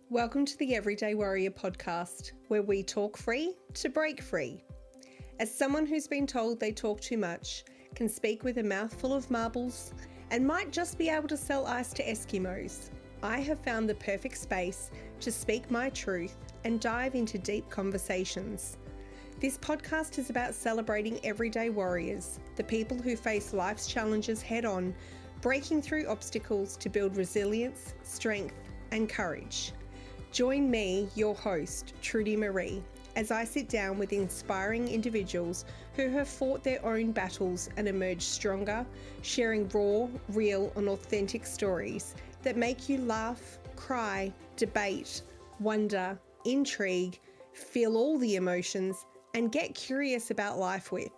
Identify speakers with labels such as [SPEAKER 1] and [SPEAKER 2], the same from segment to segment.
[SPEAKER 1] Welcome to the Everyday Warrior podcast, where we talk free to break free. As someone who's been told they talk too much, can speak with a mouthful of marbles, and might just be able to sell ice to Eskimos, I have found the perfect space to speak my truth and dive into deep conversations. This podcast is about celebrating everyday warriors, the people who face life's challenges head on, breaking through obstacles to build resilience, strength, and courage. Join me, your host, Trudy Marie, as I sit down with inspiring individuals who have fought their own battles and emerged stronger, sharing raw, real, and authentic stories that make you laugh, cry, debate, wonder, intrigue, feel all the emotions, and get curious about life with.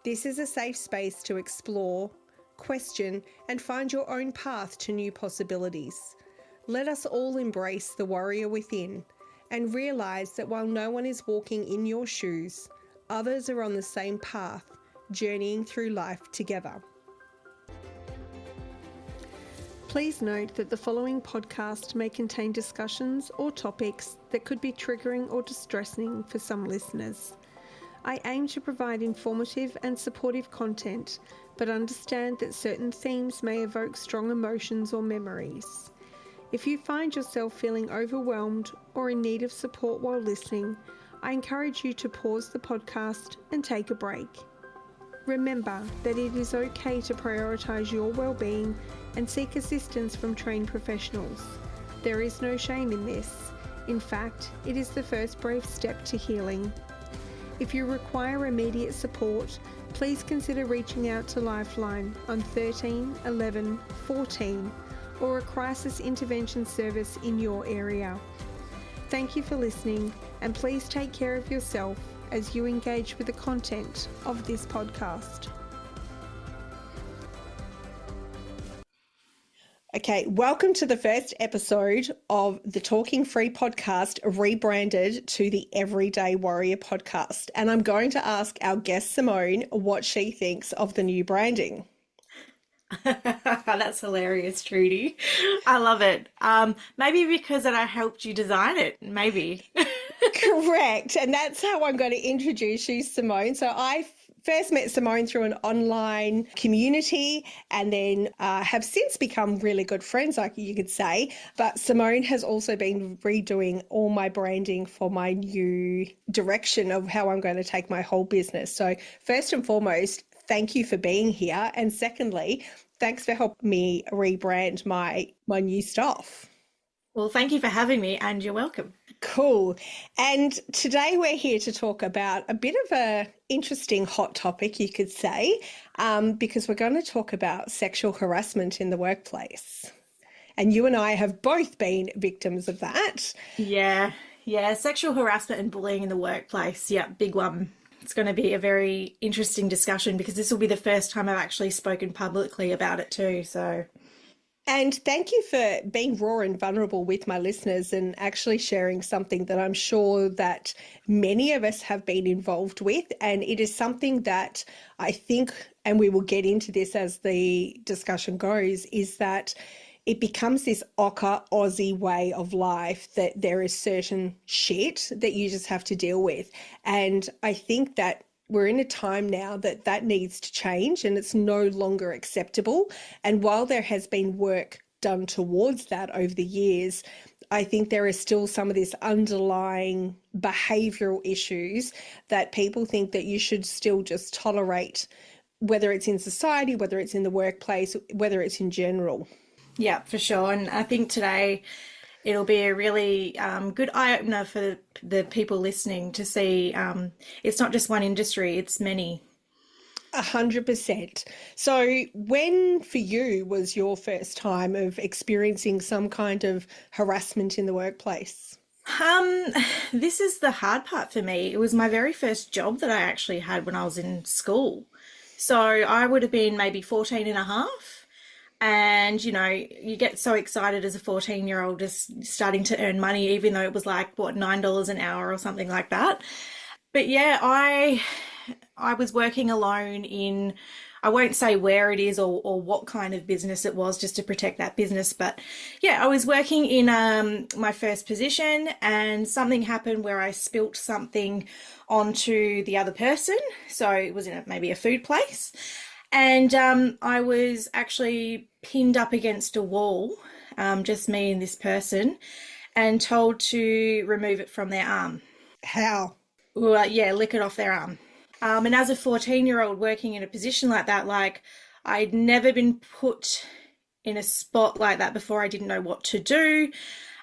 [SPEAKER 1] This is a safe space to explore, question, and find your own path to new possibilities. Let us all embrace the warrior within and realise that while no one is walking in your shoes, others are on the same path, journeying through life together. Please note that the following podcast may contain discussions or topics that could be triggering or distressing for some listeners. I aim to provide informative and supportive content, but understand that certain themes may evoke strong emotions or memories. If you find yourself feeling overwhelmed or in need of support while listening, I encourage you to pause the podcast and take a break. Remember that it is okay to prioritise your well-being and seek assistance from trained professionals. There is no shame in this. In fact, it is the first brave step to healing. If you require immediate support, please consider reaching out to Lifeline on 13 11 14 or a crisis intervention service in your area. Thank you for listening, and please take care of yourself as you engage with the content of this podcast. Okay, welcome to the first episode of the Talking Free podcast, rebranded to the Everyday Warrior podcast. And I'm going to ask our guest Simone what she thinks of the new branding.
[SPEAKER 2] That's hilarious, Trudy. I love it. Maybe because I helped you design it, maybe.
[SPEAKER 1] Correct. And that's how I'm going to introduce you, Simone. So I first met Simone through an online community and then have since become really good friends, like you could say. But Simone has also been redoing all my branding for my new direction of how I'm going to take my whole business. So first and foremost, thank you for being here. And secondly, thanks for helping me rebrand my new stuff.
[SPEAKER 2] Well, thank you for having me, and you're welcome.
[SPEAKER 1] Cool. And today we're here to talk about a bit of a interesting hot topic, you could say, because we're going to talk about sexual harassment in the workplace. And you and I have both been victims of that.
[SPEAKER 2] Yeah, sexual harassment and bullying in the workplace. Yeah, big one. It's going to be a very interesting discussion because this will be the first time I've actually spoken publicly about it too.
[SPEAKER 1] And thank you for being raw and vulnerable with my listeners and actually sharing something that I'm sure that many of us have been involved with. And it is something that I think, and we will get into this as the discussion goes, is that it becomes this ochre Aussie way of life that there is certain shit that you just have to deal with. And I think that we're in a time now that needs to change and it's no longer acceptable. And while there has been work done towards that over the years, I think there is still some of this underlying behavioural issues that people think that you should still just tolerate, whether it's in society, whether it's in the workplace, whether it's in general.
[SPEAKER 2] Yeah, for sure. And I think today it'll be a really good eye-opener for the people listening to see it's not just one industry, it's many.
[SPEAKER 1] 100%. So when for you was your first time of experiencing some kind of harassment in the workplace?
[SPEAKER 2] This is the hard part for me. It was my very first job that I actually had when I was in school. So I would have been maybe 14 and a half. And, you know, you get so excited as a 14-year-old just starting to earn money, even though it was like, $9 an hour or something like that. But yeah, I was working alone I won't say where it is or what kind of business it was, just to protect that business. But yeah, I was working in my first position, and something happened where I spilt something onto the other person. So it was in maybe a food place. And I was actually pinned up against a wall, just me and this person, and told to remove it from their arm.
[SPEAKER 1] How?
[SPEAKER 2] Well, yeah, lick it off their arm. And as a 14-year-old working in a position like that, like I'd never been put in a spot like that before. I didn't know what to do.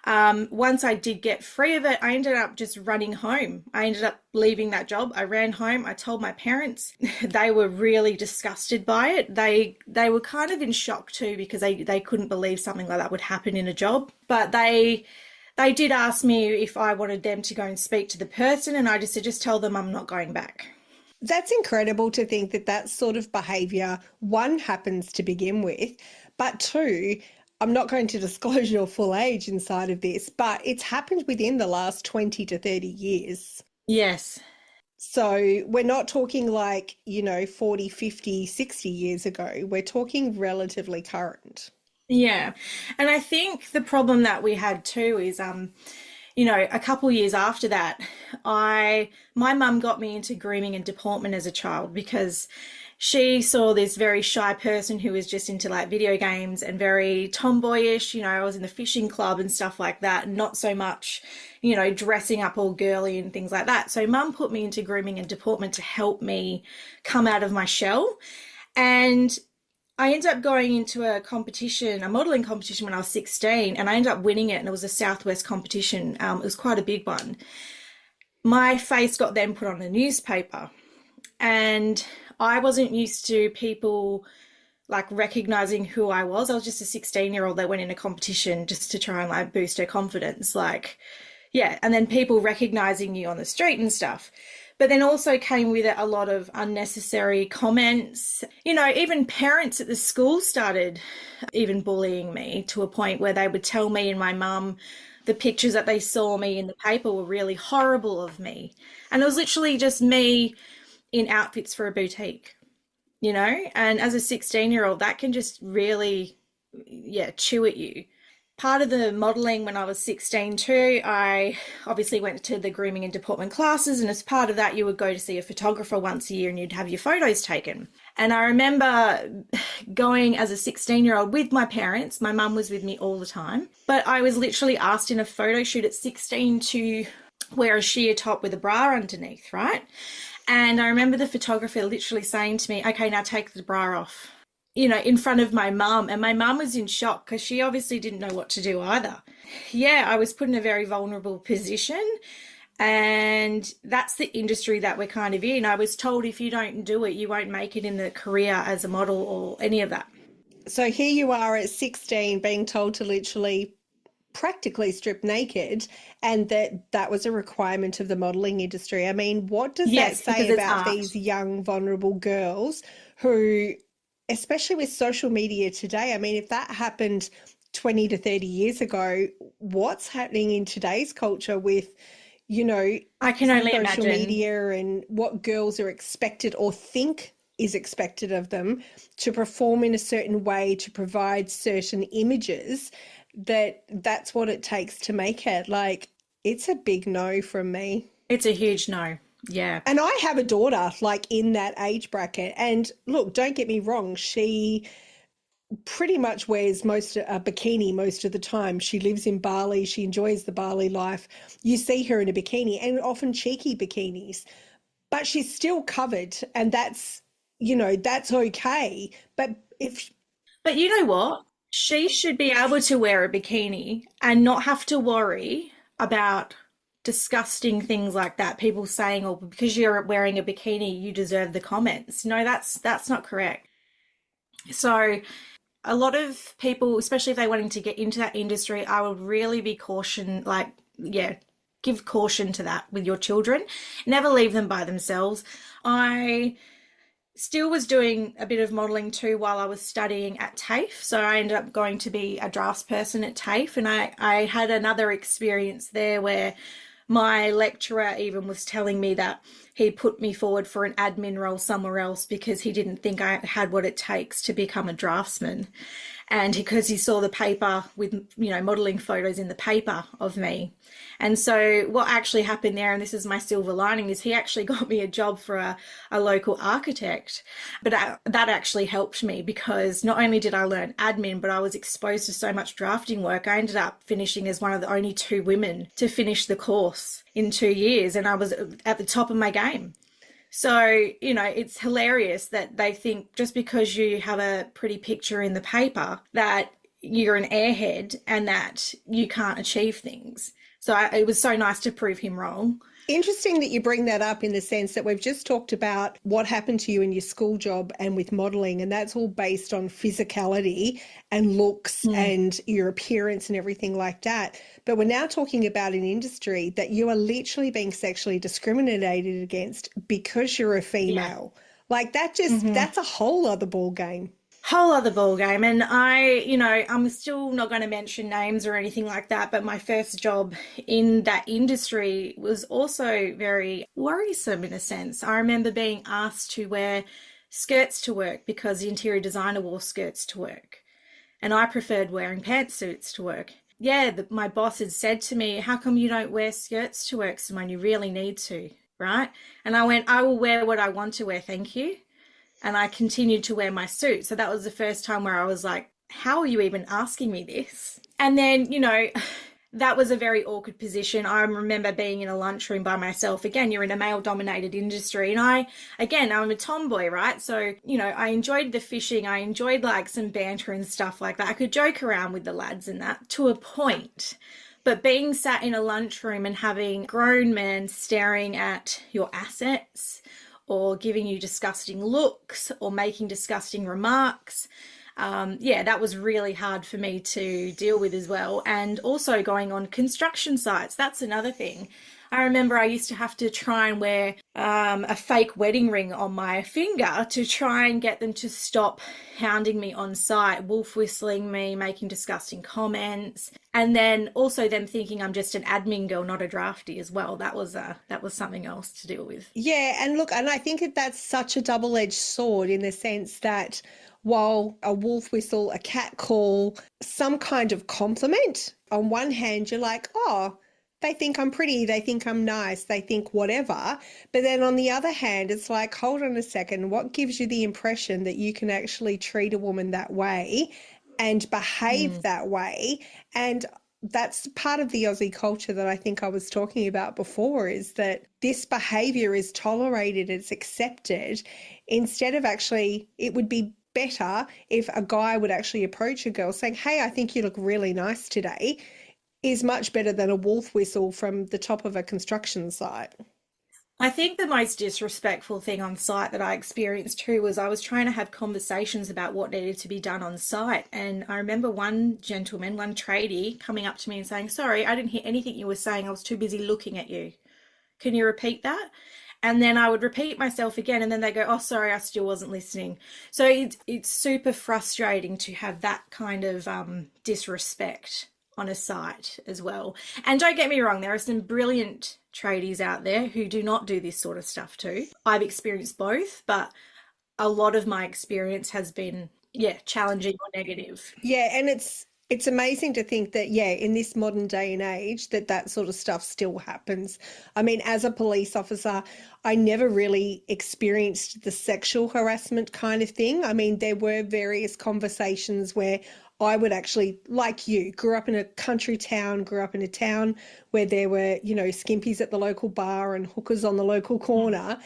[SPEAKER 2] Once I did get free of it, I ended up just running home. I ended up leaving that job. I ran home. I told my parents. They were really disgusted by it. They were kind of in shock too, because they couldn't believe something like that would happen in a job. But they did ask me if I wanted them to go and speak to the person, and I just said, just tell them I'm not going back.
[SPEAKER 1] That's incredible to think that that sort of behaviour, one, happens to begin with, but two, I'm not going to disclose your full age inside of this, but it's happened within the last 20 to 30 years.
[SPEAKER 2] Yes.
[SPEAKER 1] So we're not talking like, 40, 50, 60 years ago. We're talking relatively current.
[SPEAKER 2] Yeah. And I think the problem that we had too is, a couple years after that, my mum got me into grooming and deportment as a child, because she saw this very shy person who was just into like video games and very tomboyish. I was in the fishing club and stuff like that, not so much, dressing up all girly and things like that. So mum put me into grooming and deportment to help me come out of my shell. And I ended up going into a competition, a modelling competition when I was 16, and I ended up winning it, and it was a Southwest competition. It was quite a big one. My face got then put on a newspaper, and I wasn't used to people like recognising who I was. I was just a 16-year-old that went in a competition just to try and like boost her confidence. Like, yeah, and then people recognising you on the street and stuff. But then also came with it a lot of unnecessary comments. Even parents at the school started even bullying me to a point where they would tell me and my mum the pictures that they saw me in the paper were really horrible of me. And it was literally just me in outfits for a boutique, and as a 16-year-old, that can just really, chew at you. Part of the modelling when I was 16 too, I obviously went to the grooming and deportment classes, and as part of that you would go to see a photographer once a year and you'd have your photos taken. And I remember going as a 16-year-old with my parents. My mum was with me all the time, but I was literally asked in a photo shoot at 16 to wear a sheer top with a bra underneath, right? And I remember the photographer literally saying to me, okay, now take the bra off, in front of my mum. And my mum was in shock because she obviously didn't know what to do either. Yeah, I was put in a very vulnerable position, and that's the industry that we're kind of in. I was told if you don't do it, you won't make it in the career as a model or any of that.
[SPEAKER 1] So here you are at 16 being told to literally practically strip naked, and that was a requirement of the modelling industry. I mean, what does that say about these young, vulnerable girls who, especially with social media today, I mean, if that happened 20 to 30 years ago, what's happening in today's culture with,
[SPEAKER 2] I can only
[SPEAKER 1] social
[SPEAKER 2] imagine.
[SPEAKER 1] media and what girls are expected or think is expected of them to perform in a certain way, to provide certain images, that's what it takes to make it. Like, it's a big no from me.
[SPEAKER 2] It's a huge no. Yeah.
[SPEAKER 1] And I have a daughter like in that age bracket, and look, don't get me wrong, she pretty much wears a bikini most of the time. She lives in Bali. She enjoys the Bali life. You see her in a bikini, and often cheeky bikinis, but she's still covered, and that's okay.
[SPEAKER 2] But you know what? She should be able to wear a bikini and not have to worry about disgusting things like that. People saying, "Oh, because you're wearing a bikini, you deserve the comments." No, that's not correct. So a lot of people, especially if they're wanting to get into that industry, I would really be give caution to that with your children. Never leave them by themselves. I still was doing a bit of modelling too while I was studying at TAFE. So I ended up going to be a draftsperson at TAFE, and I had another experience there where My lecturer even was telling me that he put me forward for an admin role somewhere else because he didn't think I had what it takes to become a draftsman. And because he saw the paper with, modeling photos in the paper of me. And so what actually happened there, and this is my silver lining, is he actually got me a job for a local architect. But that actually helped me because not only did I learn admin, but I was exposed to so much drafting work. I ended up finishing as one of the only 2 women to finish the course in 2 years, and I was at the top of my game. So, it's hilarious that they think just because you have a pretty picture in the paper that you're an airhead and that you can't achieve things. So it was so nice to prove him wrong.
[SPEAKER 1] Interesting that you bring that up in the sense that we've just talked about what happened to you in your school job and with modelling, and that's all based on physicality and looks and your appearance and everything like that. But we're now talking about an industry that you are literally being sexually discriminated against because you're a female. Yeah. Like that that's a whole other ball game.
[SPEAKER 2] Whole other ball game. And I'm still not going to mention names or anything like that, but my first job in that industry was also very worrisome in a sense. I remember being asked to wear skirts to work because the interior designer wore skirts to work, and I preferred wearing pantsuits to work. Yeah, my boss had said to me, "How come you don't wear skirts to work, Simone? You really need to, right?" And I went, "I will wear what I want to wear, thank you." And I continued to wear my suit. So that was the first time where I was like, how are you even asking me this? And then, that was a very awkward position. I remember being in a lunchroom by myself. Again, you're in a male-dominated industry. And I'm a tomboy, right? So, I enjoyed the fishing. I enjoyed like some banter and stuff like that. I could joke around with the lads and that to a point. But being sat in a lunchroom and having grown men staring at your assets, or giving you disgusting looks or making disgusting remarks. That was really hard for me to deal with as well. And also going on construction sites, that's another thing. I remember I used to have to try and wear a fake wedding ring on my finger to try and get them to stop hounding me on site, wolf whistling me, making disgusting comments, and then also them thinking I'm just an admin girl, not a drafty as well. That was something else to deal with.
[SPEAKER 1] Yeah, and look, and I think that's such a double-edged sword in the sense that while a wolf whistle, a cat call, some kind of compliment, on one hand you're like, oh, they think I'm pretty, they think I'm nice, they think whatever. But then on the other hand, it's like, hold on a second, what gives you the impression that you can actually treat a woman that way and behave that way? And that's part of the Aussie culture that I think I was talking about before, is that this behaviour is tolerated, it's accepted, instead of actually, it would be better if a guy would actually approach a girl saying, hey, I think you look really nice today, is much better than a wolf whistle from the top of a construction site.
[SPEAKER 2] I think the most disrespectful thing on site that I experienced too was I was trying to have conversations about what needed to be done on site. And I remember one gentleman, one tradie, coming up to me and saying, sorry, I didn't hear anything you were saying. I was too busy looking at you. Can you repeat that? And then I would repeat myself again, and then they go, oh, sorry, I still wasn't listening. So it's super frustrating to have that kind of disrespect on a site as well. And don't get me wrong, there are some brilliant tradies out there who do not do this sort of stuff too. I've experienced both, but a lot of my experience has been, challenging or negative.
[SPEAKER 1] Yeah, and it's amazing to think that, in this modern day and age, that sort of stuff still happens. I mean, as a police officer, I never really experienced the sexual harassment kind of thing. I mean, there were various conversations where I would actually, like you, grew up in a country town, grew up in a town where there were, skimpies at the local bar and hookers on the local corner,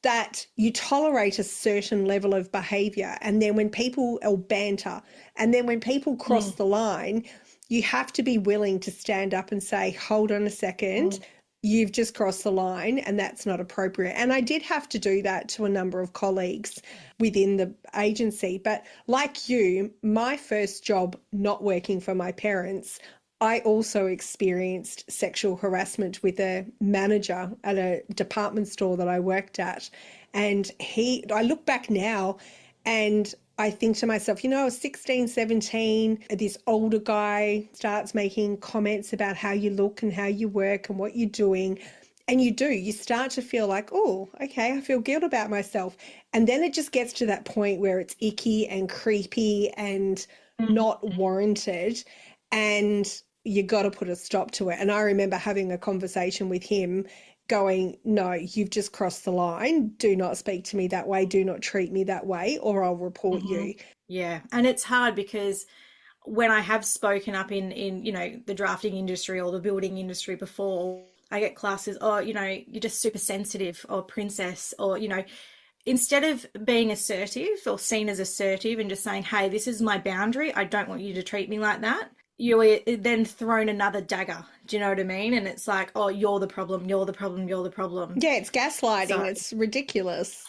[SPEAKER 1] that you tolerate a certain level of behaviour. And then when people, or banter, and then when people cross the line, you have to be willing to stand up and say, hold on a second, you've just crossed the line and that's not appropriate. And I did have to do that to a number of colleagues within the agency. But like you, my first job not working for my parents, I also experienced sexual harassment with a manager at a department store that I worked at. And I look back now and I think to myself, I was 16, 17, this older guy starts making comments about how you look and how you work and what you're doing. And you start to feel like, oh, okay, I feel guilt about myself. And then it just gets to that point where it's icky and creepy and not warranted. And you got to put a stop to it. And I remember having a conversation with him going, no, you've just crossed the line. Do not speak to me that way. Do not treat me that way, or I'll report you.
[SPEAKER 2] Yeah. And it's hard because when I have spoken up in, the drafting industry or the building industry before, I get classes, oh, you're just super sensitive or princess, or, instead of being assertive or seen as assertive and just saying, hey, this is my boundary, I don't want you to treat me like that, you're then thrown another dagger. Do you know what I mean? And it's like, oh, you're the problem, you're the problem, you're the problem.
[SPEAKER 1] Yeah, it's gaslighting.
[SPEAKER 2] So,
[SPEAKER 1] it's ridiculous.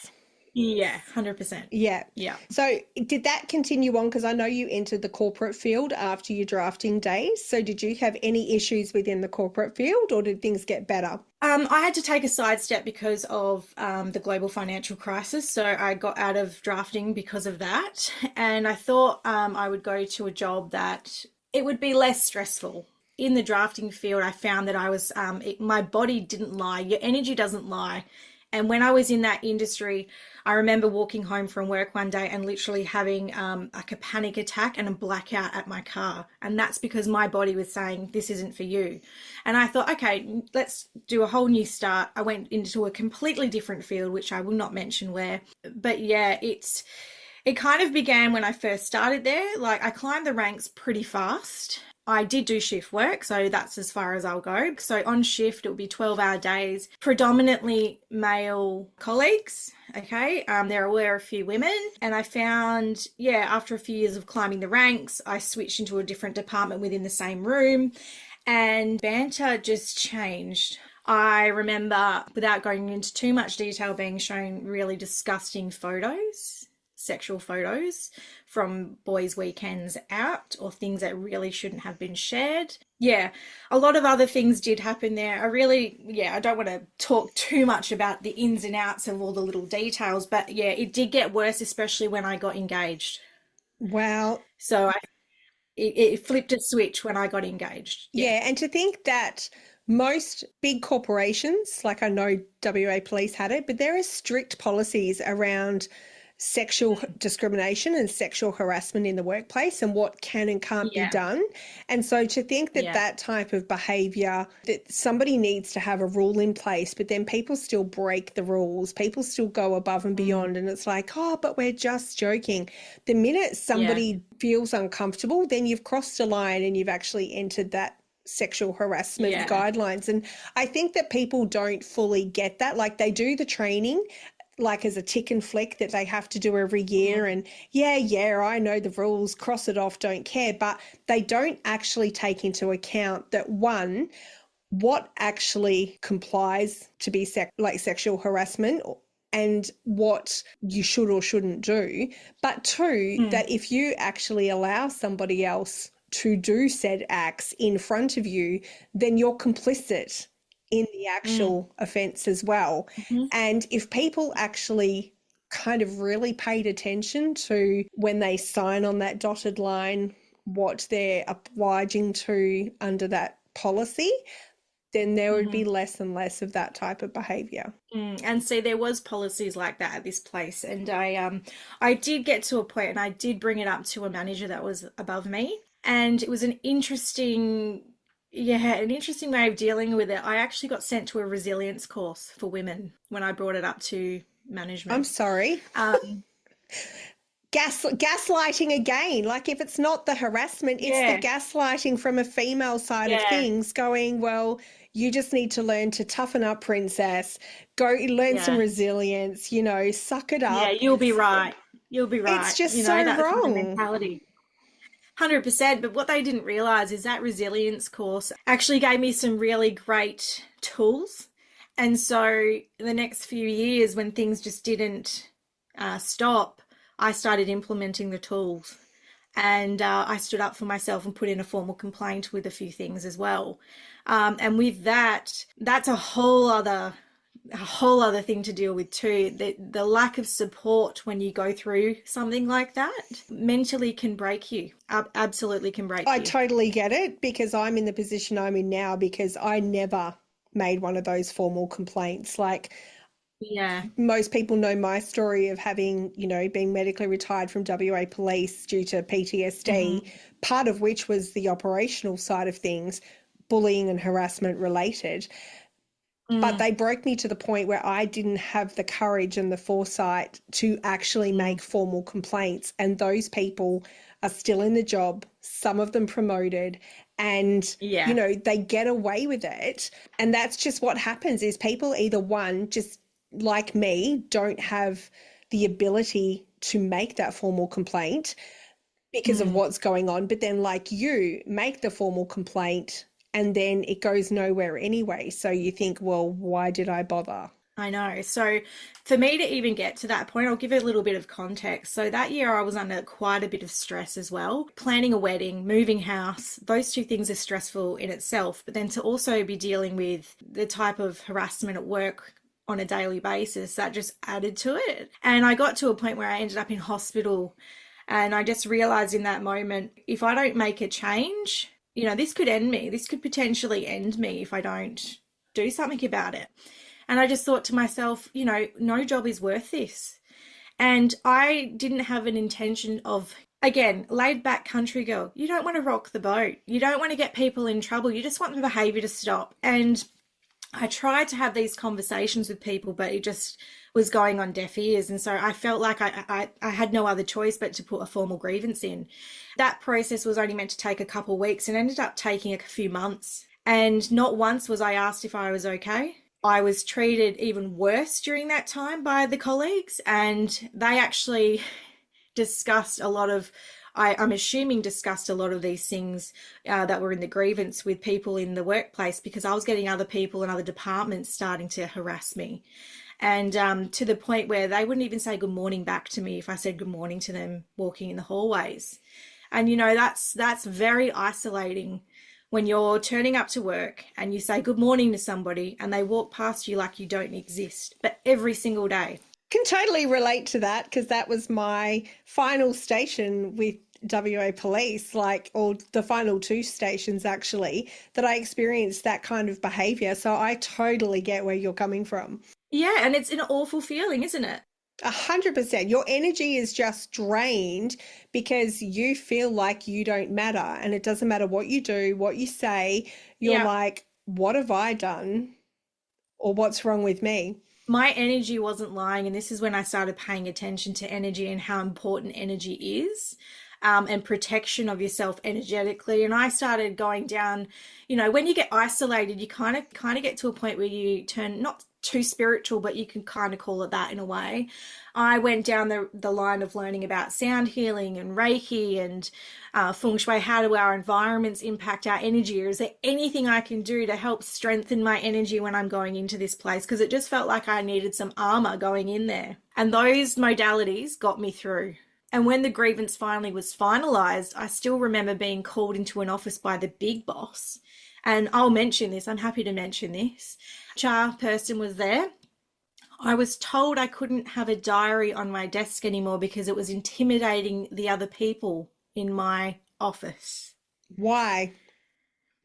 [SPEAKER 2] Yeah, 100%.
[SPEAKER 1] Yeah.
[SPEAKER 2] Yeah.
[SPEAKER 1] So did that continue on? Because I know you entered the corporate field after your drafting days. So did you have any issues within the corporate field, or did things get better?
[SPEAKER 2] I had to take a sidestep because of the global financial crisis. So I got out of drafting because of that. And I thought I would go to a job that it would be less stressful. In the drafting field, I found that I was, my body didn't lie. Your energy doesn't lie. And when I was in that industry, I remember walking home from work one day and literally having like a panic attack and a blackout at my car. And that's because my body was saying, this isn't for you. And I thought, okay, let's do a whole new start. I went into a completely different field, which I will not mention where. But yeah, it kind of began when I first started there. Like, I climbed the ranks pretty fast. I did do shift work, so that's as far as I'll go. So on shift, it would be 12-hour days, predominantly male colleagues. Okay, there were a few women, and I found, after a few years of climbing the ranks, I switched into a different department within the same room, and banter just changed. I remember, without going into too much detail, being shown really disgusting photos, sexual photos from boys' weekends out, or things that really shouldn't have been shared. Yeah, a lot of other things did happen there. I don't want to talk too much about the ins and outs of all the little details, but yeah, it did get worse, especially when I got engaged.
[SPEAKER 1] Wow.
[SPEAKER 2] So it flipped a switch when I got engaged.
[SPEAKER 1] Yeah, and to think that most big corporations, like I know WA Police had it, but there are strict policies around sexual discrimination and sexual harassment in the workplace and what can and can't be done. And so to think that that type of behavior, that somebody needs to have a rule in place, but then people still break the rules, people still go above and beyond. And it's like, oh, but we're just joking. The minute somebody feels uncomfortable, then you've crossed a line and you've actually entered that sexual harassment guidelines. And I think that people don't fully get that. Like, they do the training like as a tick and flick that they have to do every year, and I know the rules, cross it off, don't care, but they don't actually take into account that, one, what actually complies to be sexual harassment and what you should or shouldn't do, but two, that if you actually allow somebody else to do said acts in front of you, then you're complicit in the actual offence as well. And if people actually kind of really paid attention to, when they sign on that dotted line, what they're obliging to under that policy, then there would be less and less of that type of behaviour.
[SPEAKER 2] And see, there was policies like that at this place, and I did get to a point, and I did bring it up to a manager that was above me, and it was an interesting way of dealing with it. I actually got sent to a resilience course for women when I brought it up to management.
[SPEAKER 1] I'm sorry. Gaslighting again. Like, if it's not the harassment, it's the gaslighting from a female side of things, going, well, you just need to learn to toughen up, princess. Go learn some resilience, suck it up.
[SPEAKER 2] Yeah, you'll be right. You'll be right.
[SPEAKER 1] It's just so
[SPEAKER 2] that
[SPEAKER 1] wrong.
[SPEAKER 2] Kind of mentality. 100%, but what they didn't realize is that resilience course actually gave me some really great tools. And so the next few years, when things just didn't stop, I started implementing the tools, and I stood up for myself and put in a formal complaint with a few things as well. And with that, that's a whole other a whole other thing to deal with too. The lack of support when you go through something like that mentally can break you. Absolutely can break
[SPEAKER 1] I
[SPEAKER 2] you.
[SPEAKER 1] totally get it because I'm in the position I'm in now because I never made one of those formal complaints. Like
[SPEAKER 2] Yeah.
[SPEAKER 1] most people know my story of having, being medically retired from WA police due to PTSD,
[SPEAKER 2] Hmm.
[SPEAKER 1] part of which was the operational side of things, bullying and harassment related. But
[SPEAKER 2] Mm,
[SPEAKER 1] they broke me to the point where I didn't have the courage and the foresight to actually
[SPEAKER 2] mm.
[SPEAKER 1] make formal complaints. And those people are still in the job, some of them promoted, and
[SPEAKER 2] Yeah.
[SPEAKER 1] they get away with it. And that's just what happens is people either one, just like me, don't have the ability to make that formal complaint because of
[SPEAKER 2] Mm.
[SPEAKER 1] what's going on, but then like you make the formal complaint and then it goes nowhere anyway. So you think, well, why did I bother?
[SPEAKER 2] I know. So for me to even get to that point, I'll give it a little bit of context. So that year I was under quite a bit of stress as well. Planning a wedding, moving house, those two things are stressful in itself. But then to also be dealing with the type of harassment at work on a daily basis, that just added to it. And I got to a point where I ended up in hospital, and I just realized in that moment, if I don't make a change, this could end me. This could potentially end me if I don't do something about it. And I just thought to myself, no job is worth this. And I didn't have an intention of, again, laid back country girl. You don't want to rock the boat. You don't want to get people in trouble. You just want the behavior to stop. And I tried to have these conversations with people, but it just was going on deaf ears. And so I felt like I had no other choice but to put a formal grievance in. That process was only meant to take a couple of weeks and ended up taking a few months. And not once was I asked if I was okay. I was treated even worse during that time by the colleagues, and they actually discussed a lot of, I'm assuming discussed a lot of these things that were in the grievance with people in the workplace, because I was getting other people in other departments starting to harass me. And to the point where they wouldn't even say good morning back to me if I said good morning to them walking in the hallways. And that's very isolating when you're turning up to work and you say good morning to somebody and they walk past you like you don't exist, but every single day.
[SPEAKER 1] Can totally relate to that because that was my final station with WA Police, like, or the final two stations actually, that I experienced that kind of behavior. So I totally get where you're coming from.
[SPEAKER 2] Yeah, and it's an awful feeling, isn't it?
[SPEAKER 1] 100%. Your energy is just drained because you feel like you don't matter. And it doesn't matter what you do, what you say. You're
[SPEAKER 2] Yeah.
[SPEAKER 1] like, what have I done? Or what's wrong with me?
[SPEAKER 2] My energy wasn't lying, and this is when I started paying attention to energy and how important energy is, and protection of yourself energetically. And I started going down, when you get isolated, you kind of get to a point where you turn not too spiritual, but you can kind of call it that in a way. I went down the line of learning about sound healing and Reiki and feng shui. How do our environments impact our energy? Or is there anything I can do to help strengthen my energy when I'm going into this place? Because it just felt like I needed some armor going in there. And those modalities got me through. And when the grievance finally was finalized, I still remember being called into an office by the big boss. And I'll mention this, I'm happy to mention this. HR person was there. I was told I couldn't have a diary on my desk anymore because it was intimidating the other people in my office.
[SPEAKER 1] Why?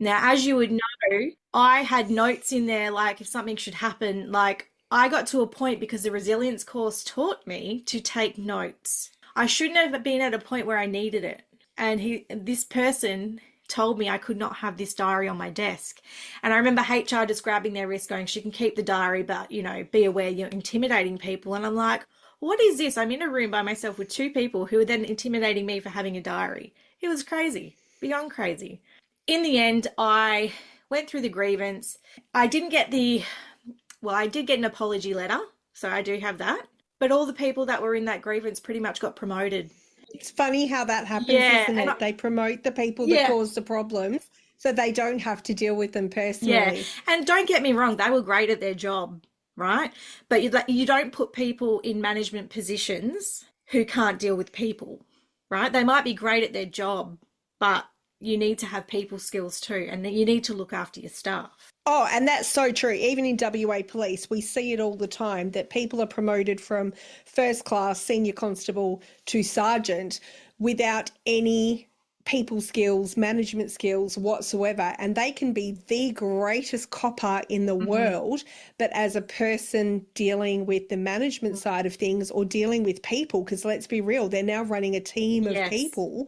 [SPEAKER 2] Now, as you would know, I had notes in there like if something should happen, like I got to a point because the resilience course taught me to take notes. I shouldn't have been at a point where I needed it. And this person told me I could not have this diary on my desk. And I remember HR just grabbing their wrist going, she can keep the diary, but, be aware you're intimidating people. And I'm like, what is this? I'm in a room by myself with two people who are then intimidating me for having a diary. It was crazy, beyond crazy. In the end, I went through the grievance. I didn't get I did get an apology letter. So I do have that. But all the people that were in that grievance pretty much got promoted.
[SPEAKER 1] It's funny how that happens,
[SPEAKER 2] Yeah,
[SPEAKER 1] isn't it? They promote the people that
[SPEAKER 2] yeah,
[SPEAKER 1] cause the problems so they don't have to deal with them
[SPEAKER 2] yeah.
[SPEAKER 1] personally.
[SPEAKER 2] And don't get me wrong, they were great at their job, right? But you don't put people in management positions who can't deal with people, right? They might be great at their job, but you need to have people skills too, and that you need to look after your staff.
[SPEAKER 1] Oh, and that's so true. Even in WA Police, we see it all the time that people are promoted from first class, senior constable to sergeant without any people skills, management skills whatsoever. And they can be the greatest copper in the world, but as a person dealing with the management side of things or dealing with people, because let's be real, they're now running a team of people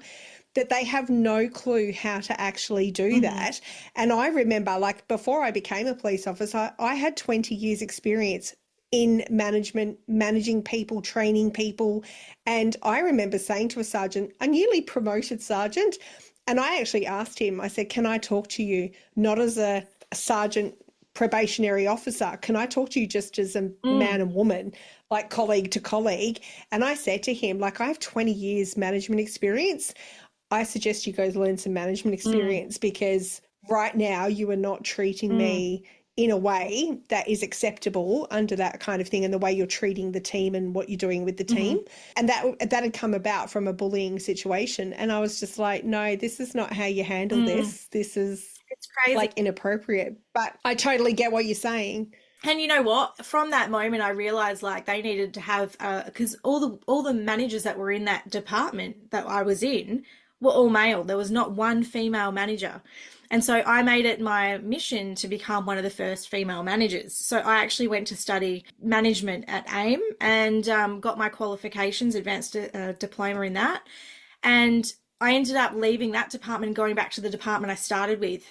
[SPEAKER 1] that they have no clue how to actually do that. And I remember, like, before I became a police officer, I had 20 years experience in management, managing people, training people. And I remember saying to a sergeant, a newly promoted sergeant, and I actually asked him, I said, can I talk to you not as a sergeant probationary officer? Can I talk to you just as a man and woman, like colleague to colleague? And I said to him, like, I have 20 years management experience. I suggest you go learn some management experience because right now you are not treating me in a way that is acceptable under that kind of thing, and the way you're treating the team and what you're doing with the team. And that had come about from a bullying situation. And I was just like, no, this is not how you handle this. This is
[SPEAKER 2] It's crazy.
[SPEAKER 1] like inappropriate. But I totally get what you're saying.
[SPEAKER 2] And you know what? From that moment, I realized like they needed to have, because all the managers that were in that department that I was in were all male. There was not one female manager. And so I made it my mission to become one of the first female managers. So I actually went to study management at AIM and got my qualifications, advanced diploma in that. And I ended up leaving that department and going back to the department I started with.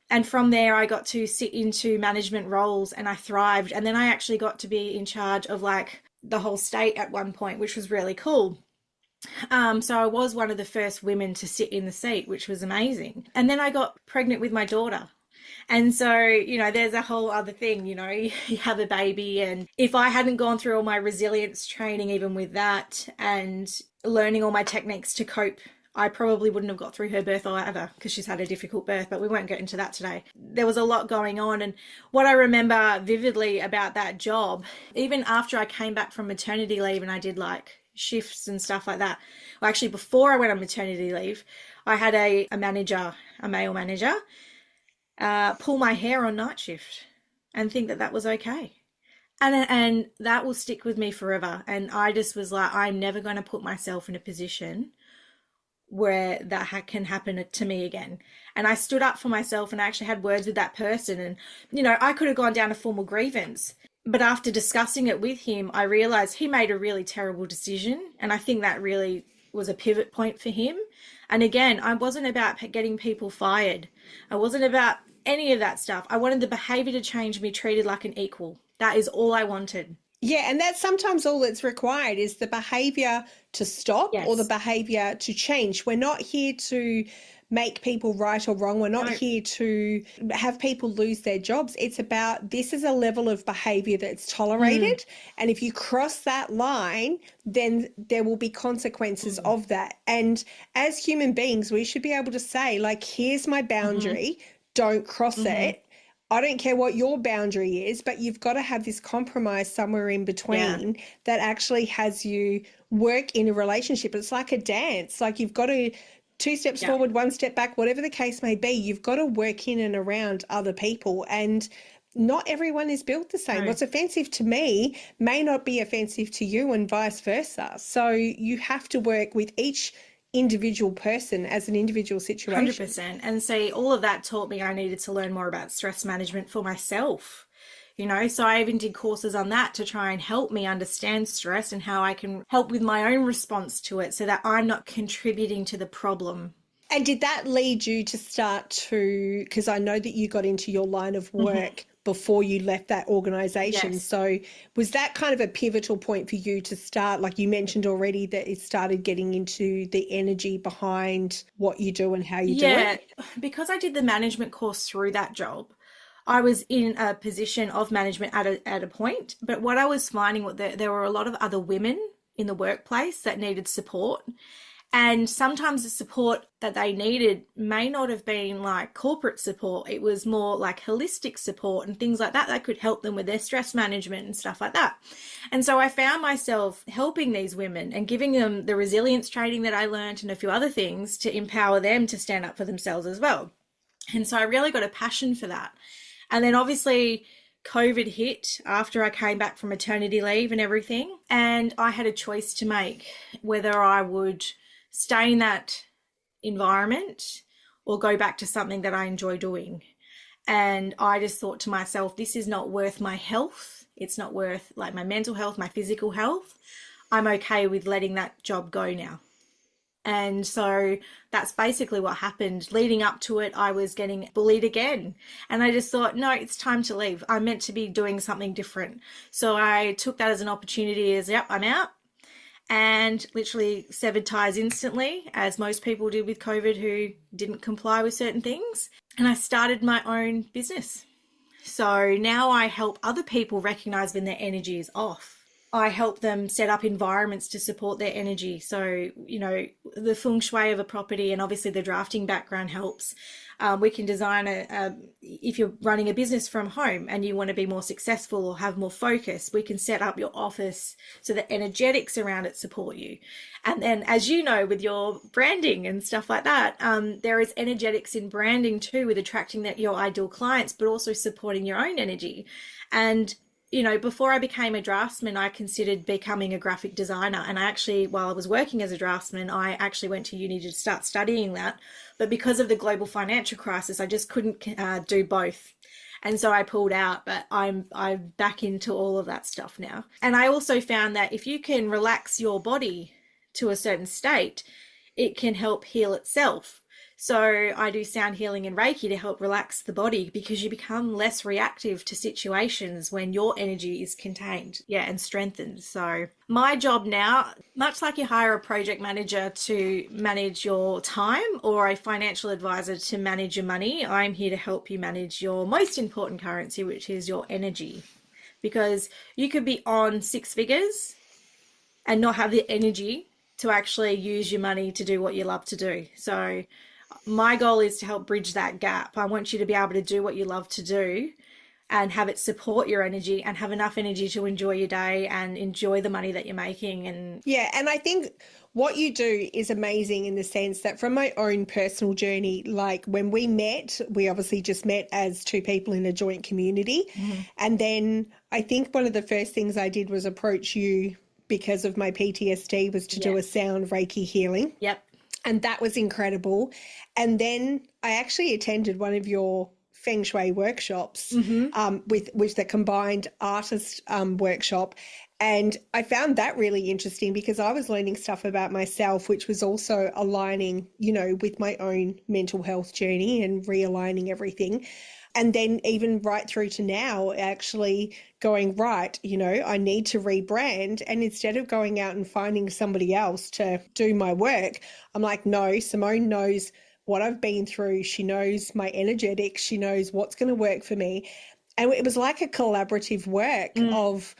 [SPEAKER 2] And from there, I got to sit into management roles and I thrived. And then I actually got to be in charge of like the whole state at one point, which was really cool. So I was one of the first women to sit in the seat, which was amazing. And then I got pregnant with my daughter. And so, you know, there's a whole other thing, you know, you have a baby. And if I hadn't gone through all my resilience training, even with that, and learning all my techniques to cope, I probably wouldn't have got through her birth either, because she's had a difficult birth, but we won't get into that today. There was a lot going on. And what I remember vividly about that job, even after I came back from maternity leave and I did like shifts and stuff like that. Well, actually, before I went on maternity leave, I had a manager, a male manager, pull my hair on night shift and think that that was okay. And that will stick with me forever. And I just was like, I'm never going to put myself in a position where that can happen to me again. And I stood up for myself and I actually had words with that person. And, you know, I could have gone down a formal grievance. But after discussing it with him, I realized he made a really terrible decision. And I think that really was a pivot point for him. And again, I wasn't about getting people fired. I wasn't about any of that stuff. I wanted the behavior to change, me treated like an equal. That is all I wanted.
[SPEAKER 1] Yeah, and that's sometimes all that's required is the behavior to stop or the behavior to change. We're not here to make people right or wrong. We're not here to have people lose their jobs. It's about, this is a level of behavior that's tolerated. And if you cross that line, then there will be consequences of that. And as human beings, we should be able to say, like, here's my boundary, don't cross it. I don't care what your boundary is, but you've got to have this compromise somewhere in between that actually has you work in a relationship. It's like a dance. Like, you've got to 2 steps forward, 1 step back, whatever the case may be. You've got to work in and around other people, and not everyone is built the same. What's offensive to me may not be offensive to you, and vice versa. So you have to work with each individual person as an individual situation.
[SPEAKER 2] 100%. And see, all of that taught me I needed to learn more about stress management for myself. You know, so I even did courses on that to try and help me understand stress and how I can help with my own response to it so that I'm not contributing to the problem.
[SPEAKER 1] And did that lead you to start to, because I know that you got into your line of work before you left that organisation. So was that kind of a pivotal point for you to start, like you mentioned already, that it started getting into the energy behind what you do and how you do it?
[SPEAKER 2] Yeah, because I did the management course through that job, I was in a position of management at a point. But what I was finding was that there were a lot of other women in the workplace that needed support. And sometimes the support that they needed may not have been like corporate support. It was more like holistic support and things like that that could help them with their stress management and stuff like that. And so I found myself helping these women and giving them the resilience training that I learned and a few other things to empower them to stand up for themselves as well. And so I really got a passion for that. And then obviously COVID hit after I came back from maternity leave and everything. And I had a choice to make whether I would stay in that environment or go back to something that I enjoy doing. And I just thought to myself, this is not worth my health. It's not worth like my mental health, my physical health. I'm okay with letting that job go now. And so that's basically what happened. Leading up to it, I was getting bullied again. And I just thought, no, it's time to leave. I'm meant to be doing something different. So I took that as an opportunity as, yep, I'm out. And literally severed ties instantly, as most people did with COVID who didn't comply with certain things. And I started my own business. So now I help other people recognize when their energy is off. I help them set up environments to support their energy. So, you know, the feng shui of a property and obviously the drafting background helps. We can design if you're running a business from home and you want to be more successful or have more focus, we can set up your office so the energetics around it support you. And then, as you know, with your branding and stuff like that, there is energetics in branding too, with attracting your ideal clients, but also supporting your own energy. And you know, before I became a draftsman, I considered becoming a graphic designer. And I actually, while I was working as a draftsman, I actually went to uni to start studying that. But because of the global financial crisis, I just couldn't do both. And so I pulled out, but I'm back into all of that stuff now. And I also found that if you can relax your body to a certain state, it can help heal itself. So I do sound healing and Reiki to help relax the body, because you become less reactive to situations when your energy is contained, and strengthened. So my job now, much like you hire a project manager to manage your time or a financial advisor to manage your money, I'm here to help you manage your most important currency, which is your energy. Because you could be on 6 figures and not have the energy to actually use your money to do what you love to do. So my goal is to help bridge that gap. I want you to be able to do what you love to do and have it support your energy and have enough energy to enjoy your day and enjoy the money that you're making. And
[SPEAKER 1] I think what you do is amazing in the sense that from my own personal journey, like when we met, we obviously just met as 2 people in a joint community. Mm-hmm. And then I think one of the first things I did was approach you because of my PTSD was to do a sound Reiki healing.
[SPEAKER 2] Yep.
[SPEAKER 1] And that was incredible. And then I actually attended one of your Feng Shui workshops with the combined artist workshop. And I found that really interesting because I was learning stuff about myself, which was also aligning, you know, with my own mental health journey and realigning everything. And then even right through to now, actually going, right, you know, I need to rebrand. And instead of going out and finding somebody else to do my work, I'm like, no, Simone knows what I've been through. She knows my energetics. She knows what's going to work for me. And it was like a collaborative work of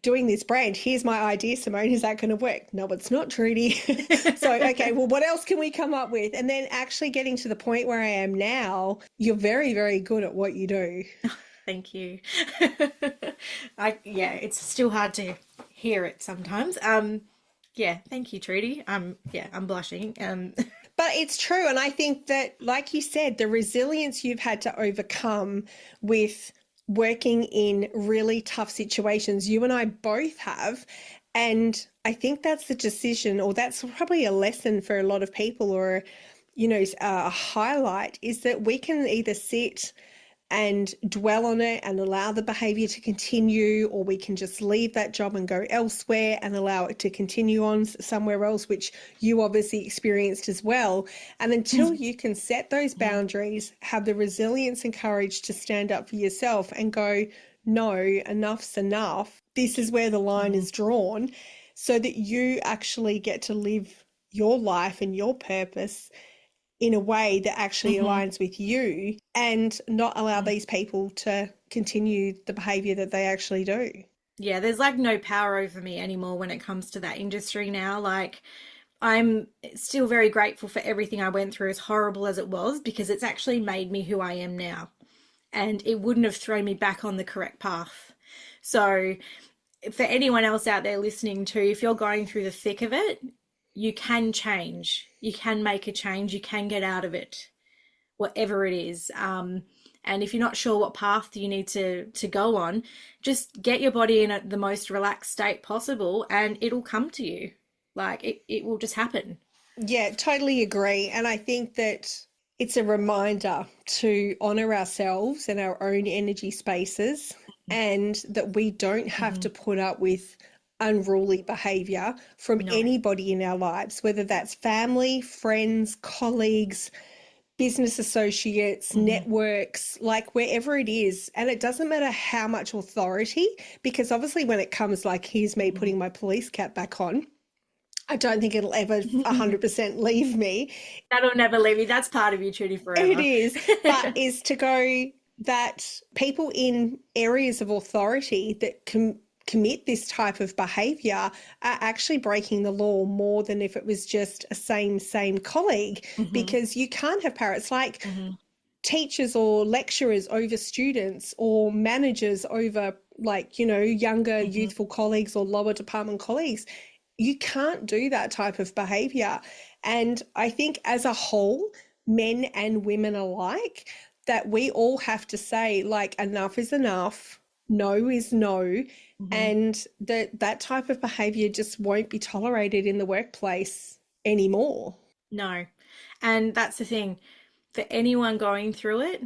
[SPEAKER 1] doing this brand. Here's my idea, Simone. Is that going to work? No, it's not, Trudy. So, okay, well, what else can we come up with? And then actually getting to the point where I am now, you're very, very good at what you do.
[SPEAKER 2] Thank you. It's still hard to hear it sometimes. Thank you, Trudy. I'm blushing.
[SPEAKER 1] But it's true. And I think that, like you said, the resilience you've had to overcome with working in really tough situations, you and I both have. And I think that's the decision, or that's probably a lesson for a lot of people, or, you know, a highlight is that we can either sit and dwell on it and allow the behavior to continue, or we can just leave that job and go elsewhere and allow it to continue on somewhere else, which you obviously experienced as well. And until you can set those boundaries, have the resilience and courage to stand up for yourself and go, no, enough's enough. This is where the line is drawn, so that you actually get to live your life and your purpose in a way that actually aligns with you, and not allow these people to continue the behavior that they actually do.
[SPEAKER 2] Yeah, there's like no power over me anymore when it comes to that industry now. Like, I'm still very grateful for everything I went through, as horrible as it was, because it's actually made me who I am now. And it wouldn't have thrown me back on the correct path. So, for anyone else out there listening to, if you're going through the thick of it, you can change. You can make a change. You can get out of it, whatever it is. And if you're not sure what path you need to go on, just get your body in the most relaxed state possible, and it'll come to you. Like it will just happen.
[SPEAKER 1] Yeah, totally agree. And I think that it's a reminder to honor ourselves and our own energy spaces, and that we don't have
[SPEAKER 2] Mm-hmm.
[SPEAKER 1] to put up with unruly behavior from
[SPEAKER 2] No.
[SPEAKER 1] anybody in our lives, whether that's family, friends, colleagues, business associates,
[SPEAKER 2] Mm-hmm.
[SPEAKER 1] networks, like wherever it is. And it doesn't matter how much authority, because obviously when it comes like, here's me putting my police cap back on, I don't think it'll ever
[SPEAKER 2] Mm-hmm.
[SPEAKER 1] 100% leave me.
[SPEAKER 2] That'll never leave you. That's part of you, Trudy,
[SPEAKER 1] It
[SPEAKER 2] forever.
[SPEAKER 1] is, but is to go that people in areas of authority that can commit this type of behavior are actually breaking the law more than if it was just a same colleague,
[SPEAKER 2] Hmm.
[SPEAKER 1] because you can't have power. It's like
[SPEAKER 2] Hmm.
[SPEAKER 1] teachers or lecturers over students, or managers over, like, younger
[SPEAKER 2] Hmm.
[SPEAKER 1] youthful colleagues or lower department colleagues. You can't do that type of behavior. And I think as a whole, men and women alike, that we all have to say, like, enough is enough, no is no,
[SPEAKER 2] Hmm.
[SPEAKER 1] and that type of behavior just won't be tolerated in the workplace anymore.
[SPEAKER 2] No. And that's the thing. For anyone going through it,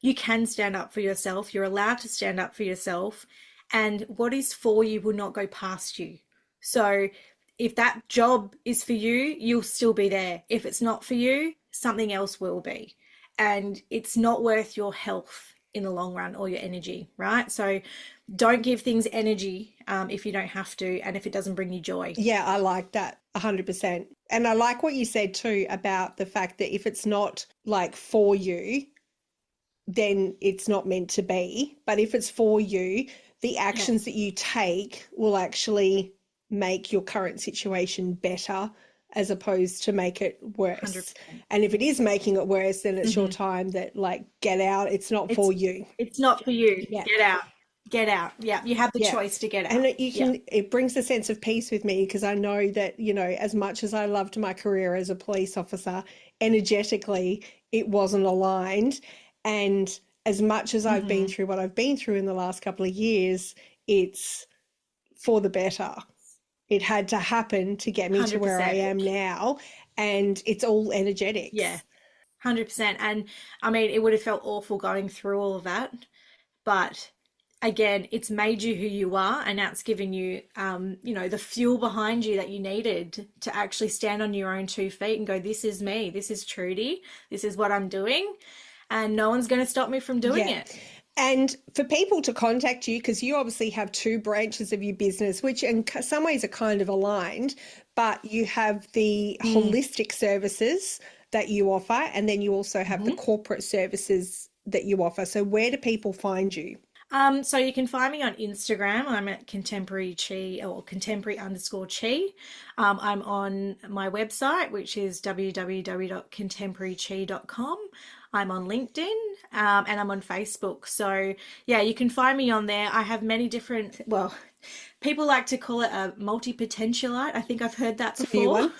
[SPEAKER 2] you can stand up for yourself. You're allowed to stand up for yourself. And what is for you will not go past you. So if that job is for you, you'll still be there. If it's not for you, something else will be. And it's not worth your health in the long run, or your energy, right? So don't give things energy if you don't have to, and if it doesn't bring you joy.
[SPEAKER 1] Yeah, I like that 100%. And I like what you said too about the fact that if it's not like for you, then it's not meant to be. But if it's for you, the actions
[SPEAKER 2] Yes,
[SPEAKER 1] that you take will actually make your current situation better, as opposed to make it worse.
[SPEAKER 2] 100%.
[SPEAKER 1] And if it is making it worse, then it's your
[SPEAKER 2] Hmm.
[SPEAKER 1] time that, like, get out. It's not for
[SPEAKER 2] It's
[SPEAKER 1] you.
[SPEAKER 2] it's not for you.
[SPEAKER 1] Yeah.
[SPEAKER 2] Get out. Get out. Yeah, you have the
[SPEAKER 1] Yeah.
[SPEAKER 2] choice to get
[SPEAKER 1] And
[SPEAKER 2] out. Yeah.
[SPEAKER 1] it brings a sense of peace with me, because I know that, as much as I loved my career as a police officer, energetically, it wasn't aligned. And as much as I've been
[SPEAKER 2] Hmm.
[SPEAKER 1] through what I've been through in the last couple of years, it's for the better. It had to happen to get me to where I
[SPEAKER 2] 100%.
[SPEAKER 1] am now. And it's all
[SPEAKER 2] Yeah.
[SPEAKER 1] energetics.
[SPEAKER 2] 100%. And I mean, it would have felt awful going through all of that, but again, it's made you who you are, and now it's given you, the fuel behind you that you needed to actually stand on your own 2 feet and go, this is me, this is Trudy, this is what I'm doing, and no one's going to stop me from doing
[SPEAKER 1] Yeah.
[SPEAKER 2] it.
[SPEAKER 1] And for people to contact you, because you obviously have two branches of your business, which in some ways are kind of aligned, but you have the
[SPEAKER 2] Mm.
[SPEAKER 1] holistic services that you offer, and then you also have the
[SPEAKER 2] Mhm.
[SPEAKER 1] corporate services that you offer. So where do people find you?
[SPEAKER 2] So you can find me on Instagram. I'm at contemporary chi, or contemporary underscore chi. I'm on my website, which is www.contemporarychi.com. I'm on LinkedIn, and I'm on Facebook. So yeah, you can find me on there. I have many different, well, people like to call it a multi-potentialite. I think I've heard that
[SPEAKER 1] It's a new
[SPEAKER 2] before.
[SPEAKER 1] one.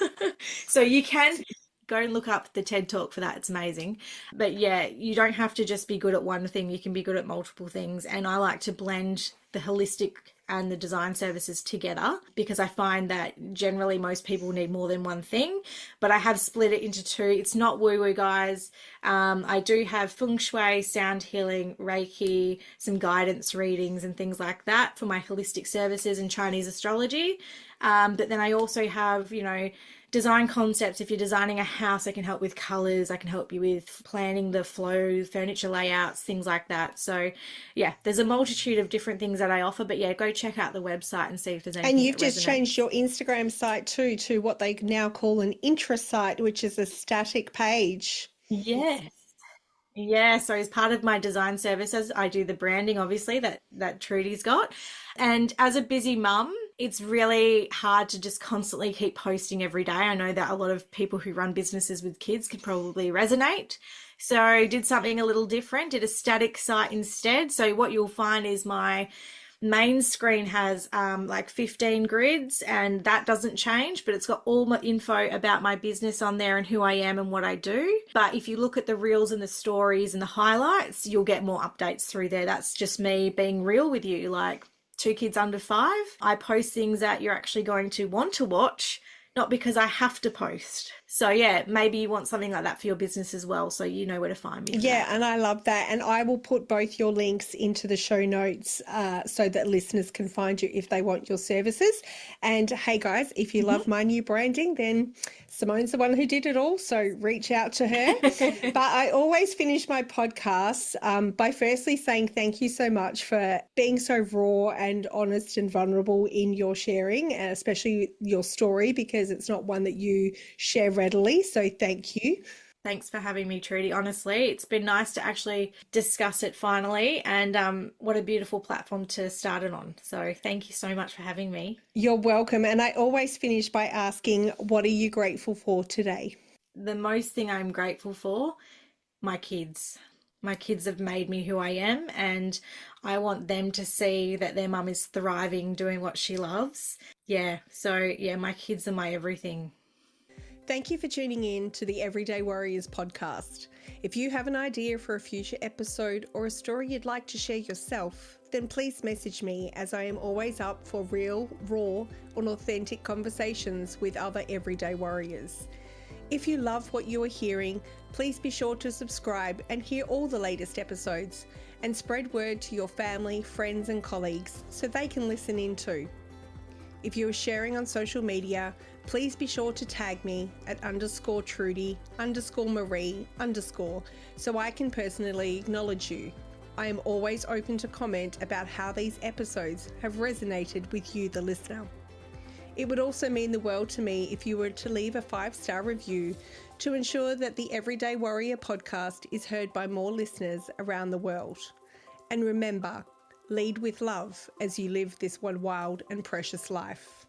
[SPEAKER 2] So you can go and look up the TED Talk for that. It's amazing. But yeah, you don't have to just be good at one thing. You can be good at multiple things. And I like to blend the holistic and the design services together, because I find that generally most people need more than one thing. But I have split it into two. It's not woo woo, guys. I do have feng shui, sound healing, Reiki, some guidance readings, and things like that for my holistic services and Chinese astrology. But then I also have, design concepts. If you're designing a house, I can help with colors. I can help you with planning the flow, furniture layouts, things like that. So yeah, there's a multitude of different things that I offer, but yeah, go check out the website and see if there's
[SPEAKER 1] And
[SPEAKER 2] anything
[SPEAKER 1] you've
[SPEAKER 2] that
[SPEAKER 1] just changed
[SPEAKER 2] resonates.
[SPEAKER 1] your Instagram site too to what they now call an interest site, which is a static page.
[SPEAKER 2] Yes. Yeah, so as part of my design services, I do the branding, obviously, that Trudy's got. And as a busy mum, It's really hard to just constantly keep posting every day. I know that a lot of people who run businesses with kids can probably resonate. So I did something a little different, did a static site instead. So what you'll find is my main screen has like 15 grids, and that doesn't change, but it's got all my info about my business on there and who I am and what I do. But if you look at the reels and the stories and the highlights, you'll get more updates through there. That's just me being real with you. Like, 2 kids under 5, I post things that you're actually going to want to watch, not because I have to post. So yeah, maybe you want something like that for your business as well, so you know where to find me.
[SPEAKER 1] Yeah, and I love that. And I will put both your links into the show notes so that listeners can find you if they want your services. And hey guys, if you love my new branding, then Simone's the one who did it all, so reach out to her. But I always finish my podcasts by firstly saying thank you so much for being so raw and honest and vulnerable in your sharing, and especially your story, because it's not one that you share readily. So thank you.
[SPEAKER 2] Thanks for having me, Trudy. Honestly, it's been nice to actually discuss it finally, and what a beautiful platform to start it on. So thank you so much for having me.
[SPEAKER 1] You're welcome. And I always finish by asking, what are you grateful for today?
[SPEAKER 2] The most thing I'm grateful for, my kids. My kids have made me who I am, and I want them to see that their mum is thriving, doing what she loves. Yeah, so yeah, my kids are my everything.
[SPEAKER 1] Thank you for tuning in to the Everyday Warriors podcast. If you have an idea for a future episode or a story you'd like to share yourself, then please message me, as I am always up for real, raw, and authentic conversations with other everyday warriors. If you love what you are hearing, please be sure to subscribe and hear all the latest episodes, and spread word to your family, friends, and colleagues so they can listen in too. If you are sharing on social media, please be sure to tag me at _Trudy _Marie_ so I can personally acknowledge you. I am always open to comment about how these episodes have resonated with you, the listener. It would also mean the world to me if you were to leave a 5-star review to ensure that the Everyday Warrior podcast is heard by more listeners around the world. And remember, lead with love as you live this one wild and precious life.